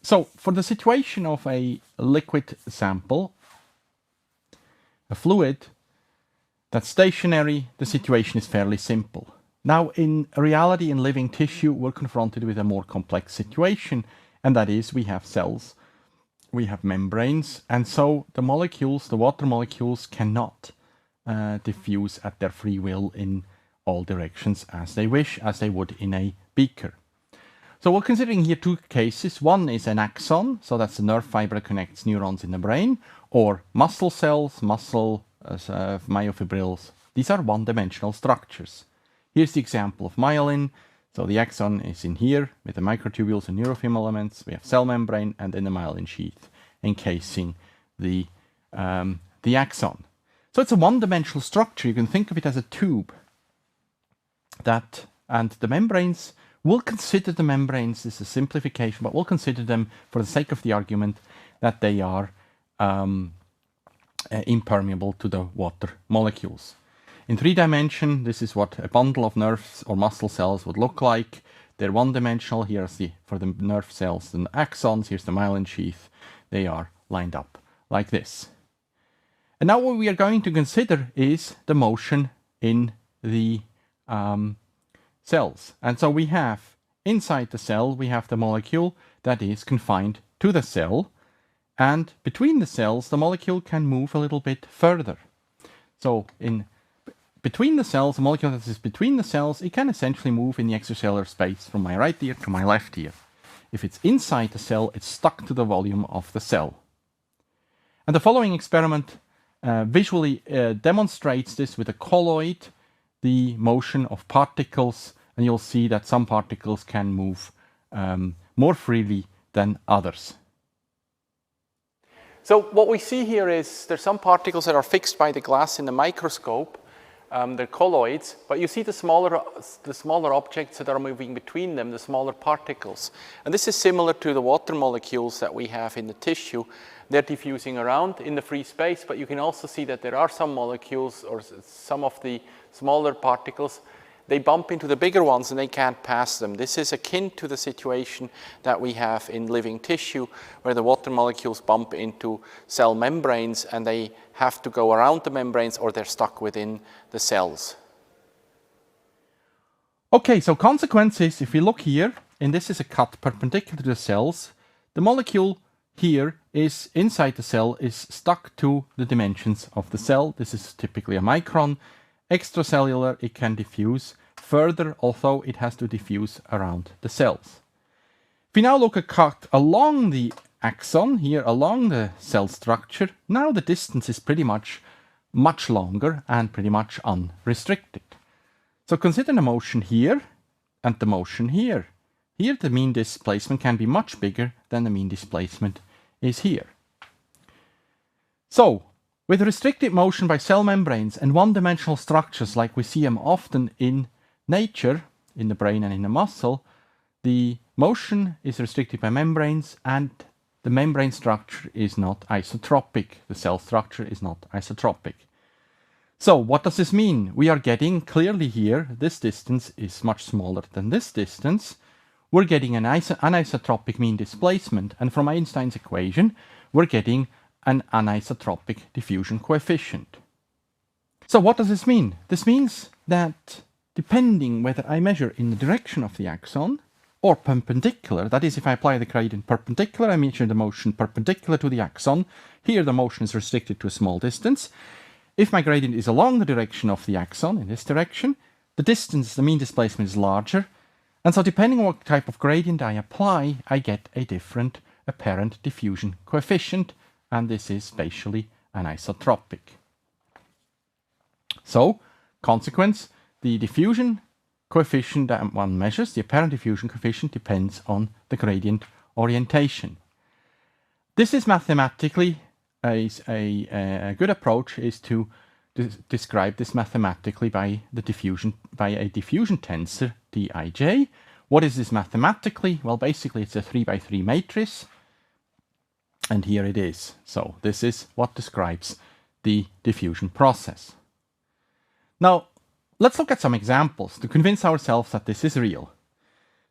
So for the situation of a liquid sample, a fluid that's stationary, the situation is fairly simple. Now in reality, in living tissue, we're confronted with a more complex situation, and that is we have cells, we have membranes, and so the molecules, the water molecules, cannot diffuse at their free will in all directions as they wish, as they would in a beaker. So we're considering here two cases. One is an axon, so that's the nerve fiber that connects neurons in the brain, or muscle cells, muscle myofibrils. These are one-dimensional structures. Here's the example of myelin. So the axon is in here with the microtubules and neurofilaments. We have cell membrane and then the myelin sheath encasing the axon. So it's a one-dimensional structure. You can think of it as a tube. And the membranes, we'll consider the membranes, this is a simplification, but we'll consider them for the sake of the argument that they are impermeable to the water molecules. In 3D, this is what a bundle of nerves or muscle cells would look like. They're one-dimensional. Here's for the nerve cells and axons. Here's the myelin sheath. They are lined up like this. And now what we are going to consider is the motion in the cells. And so we have inside the cell, we have the molecule that is confined to the cell. And between the cells, the molecule can move a little bit further. So between the cells, the molecule that is between the cells, it can essentially move in the extracellular space from my right ear to my left ear. If it's inside the cell, it's stuck to the volume of the cell. And the following experiment visually demonstrates this with a colloid, the motion of particles, and you'll see that some particles can move more freely than others. So what we see here is there's some particles that are fixed by the glass in the microscope. They're colloids, but you see the smaller objects that are moving between them, the smaller particles. And this is similar to the water molecules that we have in the tissue. They're diffusing around in the free space, but you can also see that there are some molecules or some of the smaller particles. They bump into the bigger ones and they can't pass them. This is akin to the situation that we have in living tissue, where the water molecules bump into cell membranes and they have to go around the membranes or they're stuck within the cells. Okay, so consequences, if we look here, and this is a cut perpendicular to the cells, the molecule here is inside the cell is stuck to the dimensions of the cell. This is typically a micron. Extracellular, it can diffuse further, although it has to diffuse around the cells. If we now look at cut along the axon, here along the cell structure, now the distance is pretty much longer and pretty much unrestricted. So consider the motion here and the motion here. Here the mean displacement can be much bigger than the mean displacement is here. So, with restricted motion by cell membranes and one-dimensional structures like we see them often in nature, in the brain and in the muscle, the motion is restricted by membranes and the membrane structure is not isotropic. The cell structure is not isotropic. So what does this mean? We are getting clearly here, this distance is much smaller than this distance. We're getting an anisotropic mean displacement, and from Einstein's equation, we're getting an anisotropic diffusion coefficient. So what does this mean? This means that depending whether I measure in the direction of the axon or perpendicular, that is, if I apply the gradient perpendicular, I measure the motion perpendicular to the axon. Here the motion is restricted to a small distance. If my gradient is along the direction of the axon, in this direction, the distance, the mean displacement is larger. And so depending on what type of gradient I apply, I get a different apparent diffusion coefficient, and this is spatially anisotropic. So, consequence, the diffusion coefficient that one measures, the apparent diffusion coefficient, depends on the gradient orientation. This is mathematically a good approach is to describe this mathematically by a diffusion tensor Dij. What is this mathematically? Well, basically it's a 3×3 matrix, and here it is. So this is what describes the diffusion process. Now let's look at some examples to convince ourselves that this is real.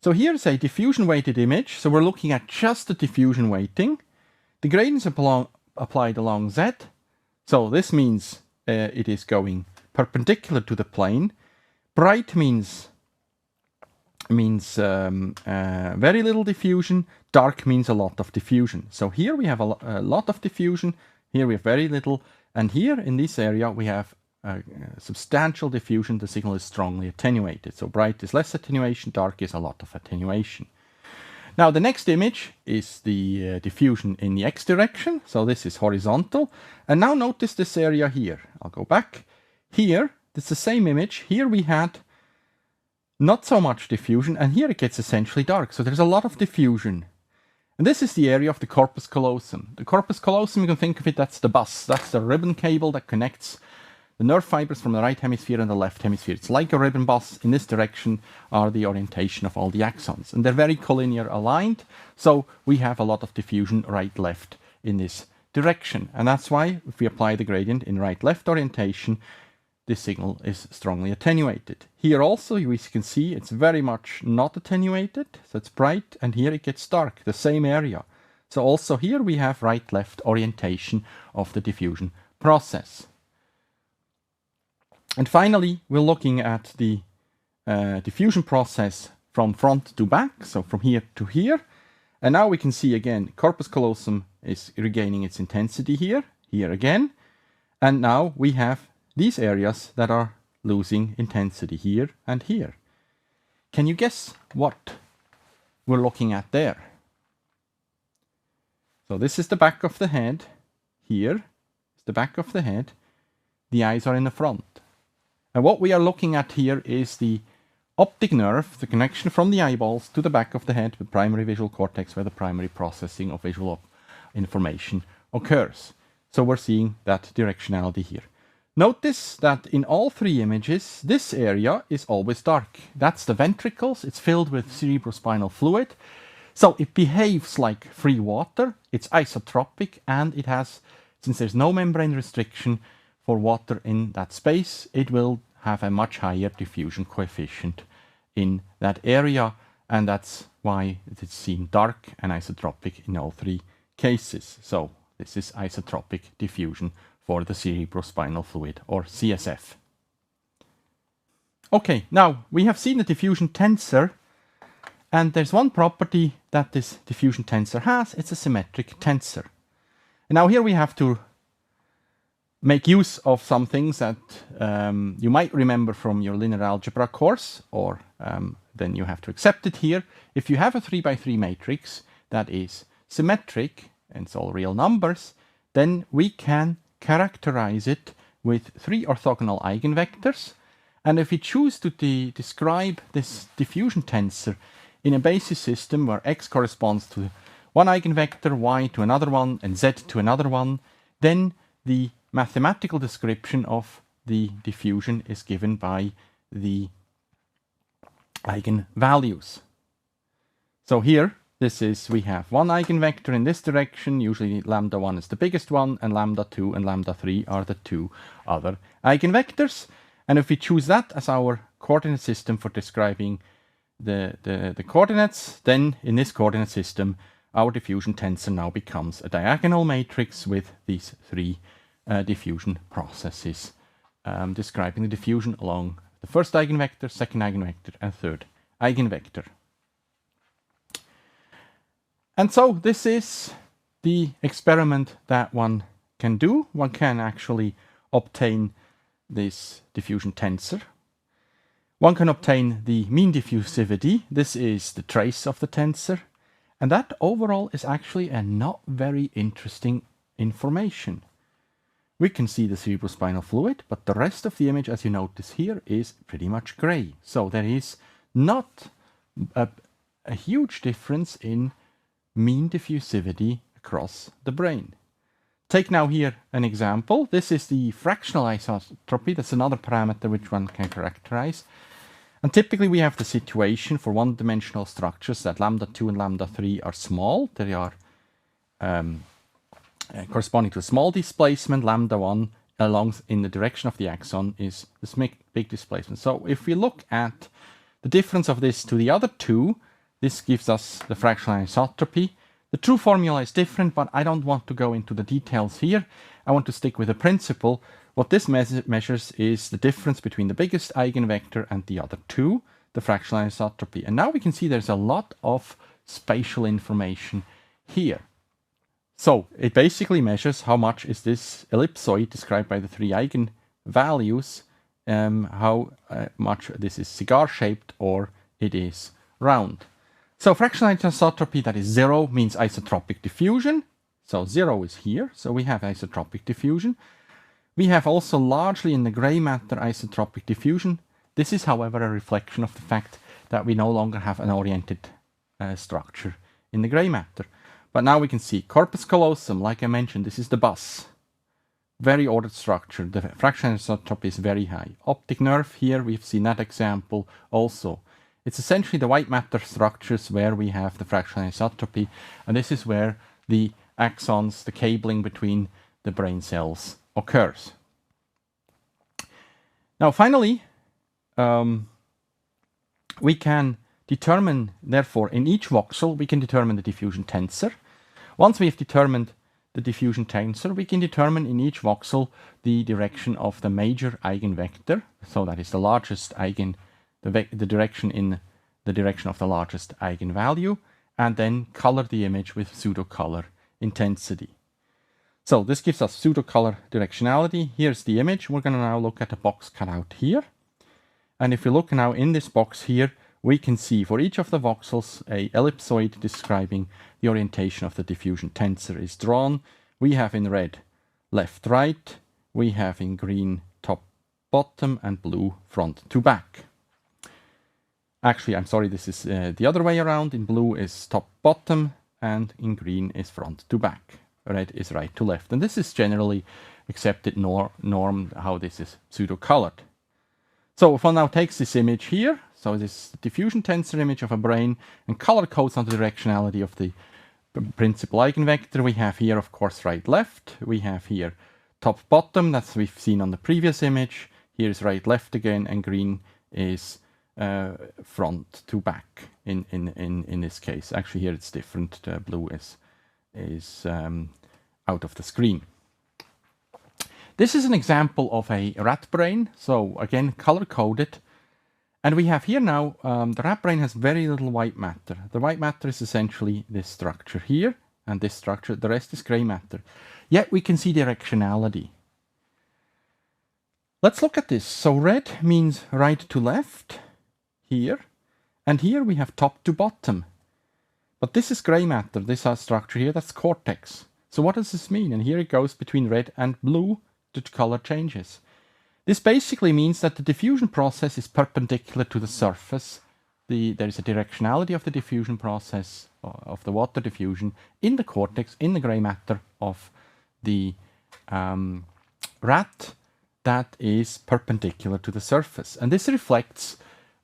So here's a diffusion weighted image. So we're looking at just the diffusion weighting. The gradient is applied along Z. So this means it is going perpendicular to the plane. Bright means very little diffusion. Dark means a lot of diffusion. So here we have a lot of diffusion. Here we have very little. And here in this area we have substantial diffusion. The signal is strongly attenuated. So bright is less attenuation, dark is a lot of attenuation. Now the next image is the diffusion in the x direction. So this is horizontal. And now notice this area here. I'll go back. Here, it's the same image. Here we had not so much diffusion, and here it gets essentially dark. So there's a lot of diffusion. And this is the area of the corpus callosum. The corpus callosum, you can think of it, that's the bus. That's the ribbon cable that connects the nerve fibers from the right hemisphere and the left hemisphere. It's like a ribbon bus. In this direction are the orientation of all the axons. And they're very collinear aligned. So we have a lot of diffusion right-left in this direction. And that's why if we apply the gradient in right-left orientation, this signal is strongly attenuated. Here also, we can see it's very much not attenuated. So it's bright, and here it gets dark, the same area. So also here we have right-left orientation of the diffusion process. And finally, we're looking at the diffusion process from front to back, so from here to here. And now we can see again, corpus callosum is regaining its intensity here, here again. And now we have these areas that are losing intensity here and here. Can you guess what we're looking at there? So this is the back of the head. Here is the back of the head. The eyes are in the front. And what we are looking at here is the optic nerve, the connection from the eyeballs to the back of the head with primary visual cortex, where the primary processing of visual information occurs. So we're seeing that directionality here. Notice that in all three images, this area is always dark. That's the ventricles. It's filled with cerebrospinal fluid. So it behaves like free water. It's isotropic, and it has, since there's no membrane restriction for water in that space, it will have a much higher diffusion coefficient in that area. And that's why it's seen dark and isotropic in all three cases. So this is isotropic diffusion for the cerebrospinal fluid, or CSF. Okay, now we have seen the diffusion tensor, and there's one property that this diffusion tensor has. It's a symmetric tensor. And now here we have to make use of some things that you might remember from your linear algebra course, or then you have to accept it here. If you have a 3x3 matrix that is symmetric, and it's all real numbers, then we can characterize it with three orthogonal eigenvectors. And if we choose to describe this diffusion tensor in a basis system where x corresponds to one eigenvector, y to another one, and z to another one, then the mathematical description of the diffusion is given by the eigenvalues. So here, we have one eigenvector in this direction. Usually lambda 1 is the biggest one, and lambda 2 and lambda 3 are the two other eigenvectors. And if we choose that as our coordinate system for describing the coordinates, then in this coordinate system, our diffusion tensor now becomes a diagonal matrix with these three diffusion processes describing the diffusion along the first eigenvector, second eigenvector, and third eigenvector. And so this is the experiment that one can do. One can actually obtain this diffusion tensor. One can obtain the mean diffusivity. This is the trace of the tensor. And that overall is actually a not very interesting information. We can see the cerebrospinal fluid, but the rest of the image, as you notice here, is pretty much gray. So there is not a huge difference in mean diffusivity across the brain. Take now here an example. This is the fractional isotropy. That's another parameter which one can characterize. And typically we have the situation for one-dimensional structures that lambda 2 and lambda 3 are small. They are corresponding to a small displacement. Lambda 1 along in the direction of the axon is this big displacement. So if we look at the difference of this to the other two, This gives us the fractional anisotropy. The true formula is different, but I don't want to go into the details here. I want to stick with the principle. What this measures is the difference between the biggest eigenvector and the other two, the fractional anisotropy. And now we can see there's a lot of spatial information here. So it basically measures how much is this ellipsoid described by the three eigenvalues, how much this is cigar-shaped or it is round. So fractional anisotropy, that is 0, means isotropic diffusion. So 0 is here, so we have isotropic diffusion. We have also largely in the gray matter isotropic diffusion. This is, however, a reflection of the fact that we no longer have an oriented structure in the gray matter. But now we can see corpus callosum, like I mentioned, this is the bus. Very ordered structure. The fractional anisotropy is very high. Optic nerve here, we've seen that example also. It's essentially the white matter structures where we have the fractional anisotropy, and this is where the axons, the cabling between the brain cells occurs. Now finally, we can determine, therefore, in each voxel, we can determine the diffusion tensor. Once we have determined the diffusion tensor, we can determine in each voxel the direction of the major eigenvector. So that is the largest the direction in the direction of the largest eigenvalue, and then color the image with pseudo-color intensity. So this gives us pseudo-color directionality. Here's the image. We're going to now look at a box cutout here. And if we look now in this box here, we can see for each of the voxels a ellipsoid describing the orientation of the diffusion tensor is drawn. We have in red left right, we have in green top bottom, and blue front to back. Actually, I'm sorry, this is the other way around. In blue is top bottom, and in green is front to back. Red is right to left. And this is generally accepted norm how this is pseudo-colored. So if one now takes this image here, so this diffusion tensor image of a brain, and color codes on the directionality of the principal eigenvector, we have here, of course, right left. We have here top bottom, that's we've seen on the previous image. Here is right left again, and green is front to back in this case. Actually, here it's different. Blue is out of the screen. This is an example of a rat brain. So again, color coded. And we have here now, the rat brain has very little white matter. The white matter is essentially this structure here, and this structure, the rest is gray matter. Yet we can see directionality. Let's look at this. So red means right to left here, and here we have top to bottom. But this is gray matter, this structure here, that's cortex. So what does this mean? And here it goes between red and blue, the color changes. This basically means that the diffusion process is perpendicular to the surface. There is a directionality of the diffusion process, of the water diffusion, in the cortex, in the gray matter of the rat, that is perpendicular to the surface. And this reflects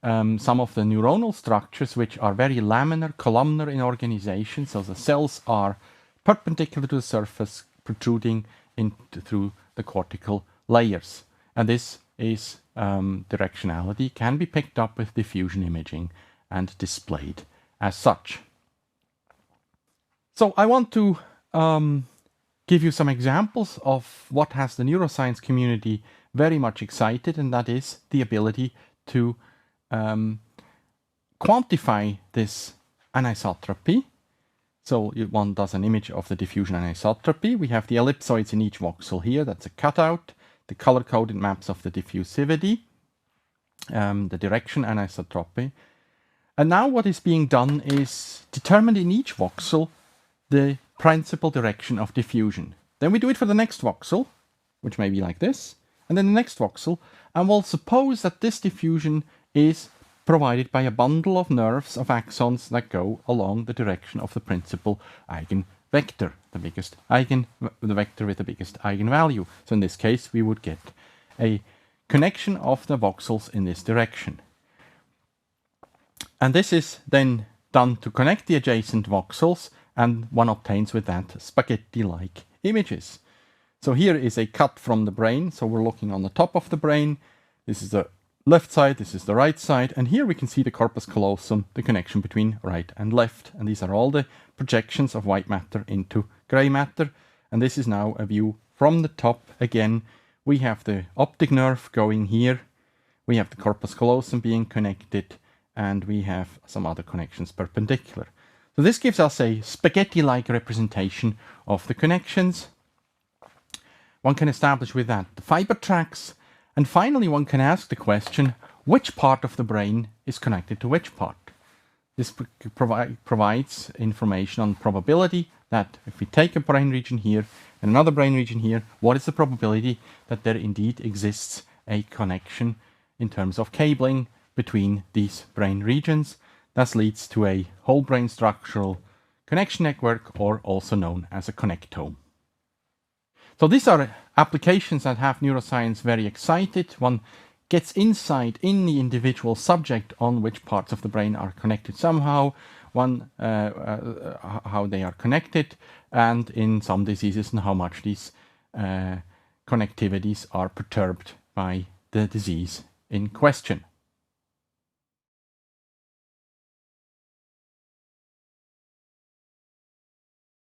some of the neuronal structures which are very laminar, columnar in organization. So the cells are perpendicular to the surface, protruding through the cortical layers. And this is directionality, can be picked up with diffusion imaging and displayed as such. So I want to give you some examples of what has the neuroscience community very much excited, and that is the ability to quantify this anisotropy. So one does an image of the diffusion anisotropy. We have the ellipsoids in each voxel here. That's a cutout. The color-coded maps of the diffusivity, the direction anisotropy. And now what is being done is determined in each voxel the principal direction of diffusion. Then we do it for the next voxel, which may be like this, and then the next voxel, and we'll suppose that this diffusion is provided by a bundle of nerves of axons that go along the direction of the principal eigenvector, the vector with the biggest eigenvalue. So in this case, we would get a connection of the voxels in this direction. And this is then done to connect the adjacent voxels, and one obtains with that spaghetti-like images. So here is a cut from the brain. So we're looking on the top of the brain. This is a left side, this is the right side, and here we can see the corpus callosum, the connection between right and left. And these are all the projections of white matter into grey matter. And this is now a view from the top. Again, we have the optic nerve going here, we have the corpus callosum being connected, and we have some other connections perpendicular. So this gives us a spaghetti-like representation of the connections. One can establish with that the fiber tracks, and finally one can ask the question, which part of the brain is connected to which part? This provides information on probability that if we take a brain region here and another brain region here, what is the probability that there indeed exists a connection in terms of cabling between these brain regions. This leads to a whole brain structural connection network, or also known as a connectome. So these are applications that have neuroscience very excited. One gets insight in the individual subject on which parts of the brain are connected somehow, how they are connected, and in some diseases and how much these connectivities are perturbed by the disease in question.